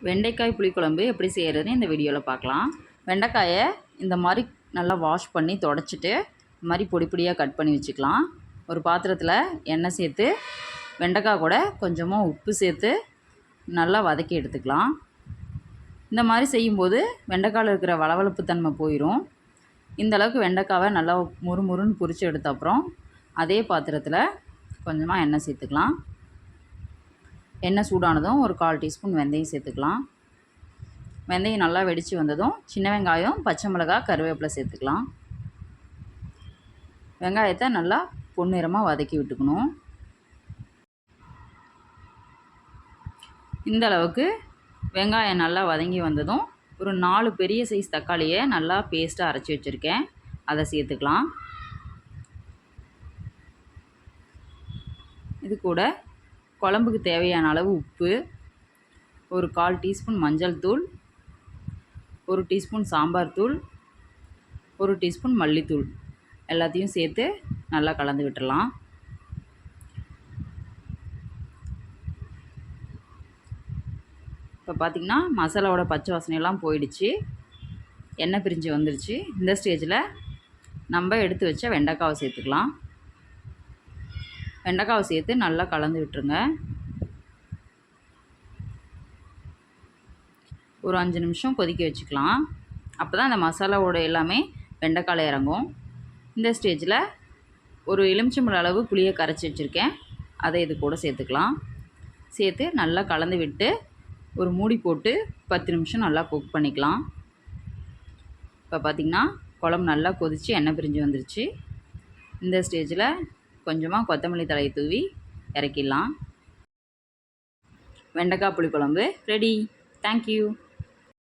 வெண்டைக்காய் புளிக்குழம்பு எப்படி செய்கிறதுன்னு இந்த வீடியோவில் பார்க்கலாம். வெண்டைக்காயை இந்த மாதிரி நல்லா வாஷ் பண்ணி தொடச்சிட்டு இந்த மாதிரி பொடி பொடியாக கட் பண்ணி வச்சுக்கலாம். ஒரு பாத்திரத்தில் எண்ணெய் சேர்த்து வெண்டைக்காய் கூட கொஞ்சமாக உப்பு சேர்த்து நல்லா வதக்கி எடுத்துக்கலாம். இந்த மாதிரி செய்யும்போது வெண்டைக்காயில் இருக்கிற வளவளப்பு தன்மை போயிடும். இந்தளவுக்கு வெண்டைக்காவை நல்லா முறுமுறுன்னு பொரித்து எடுத்த அப்புறம் அதே பாத்திரத்தில் கொஞ்சமாக எண்ணெய் சேர்த்துக்கலாம். எண்ணெய் சூடானதும் ஒரு 1/4 டீஸ்பூன் வெந்தயம் சேர்த்துக்கலாம். வெந்தயம் நல்லா வெடித்து வந்ததும் சின்ன வெங்காயம், பச்சை மிளகாய், கருவேப்பிலை சேர்த்துக்கலாம். வெங்காயத்தை நல்லா பொன்னிறமாக வதக்கி விட்டுக்கணும். இந்த அளவுக்கு வெங்காயம் நல்லா வதங்கி வந்ததும் ஒரு 4 பெரிய சைஸ் தக்காளியை நல்லா பேஸ்ட்டாக அரைச்சி வச்சுருக்கேன், அதை சேர்த்துக்கலாம். இது கூட குழம்புக்கு தேவையான அளவு உப்பு, ஒரு 1/4 டீஸ்பூன் மஞ்சள் தூள், 1 டீஸ்பூன் சாம்பார் தூள், 1 டீஸ்பூன் மல்லித்தூள் எல்லாத்தையும் சேர்த்து நல்லா கலந்து விட்டுடலாம். இப்போ பார்த்திங்கன்னா மசாலாவோட பச்சை வாசனையெல்லாம் போயிடுச்சு, எண்ணெய் பிரிஞ்சு வந்துருச்சு. இந்த ஸ்டேஜில் நம்ம எடுத்து வச்ச வெண்டைக்காவை சேர்த்துக்கலாம். வெண்டைக்காவை சேர்த்து நல்லா கலந்து விட்டுருங்க. ஒரு 5 நிமிஷம் கொதிக்க வச்சுக்கலாம். அப்போ தான் அந்த மசாலாவோட எல்லாமே வெண்டைக்காயில் இறங்கும். இந்த ஸ்டேஜில் ஒரு எலுமிச்சம்பழம் அளவு புளியை கரைச்சி வச்சுருக்கேன், அதை இது கூட சேர்த்துக்கலாம். சேர்த்து நல்லா கலந்து விட்டு ஒரு மூடி போட்டு 10 நிமிஷம் நல்லா குக் பண்ணிக்கலாம். இப்போ பார்த்திங்கன்னா குழம்பு நல்லா கொதித்து எண்ணெய் பிரிஞ்சு வந்துருச்சு. இந்த ஸ்டேஜில் கொஞ்சமாக கொத்தமல்லி தழையை தூவி இறக்கிடலாம். வெண்டைக்காய் புளிக்குழம்பு ரெடி. தேங்க்யூ.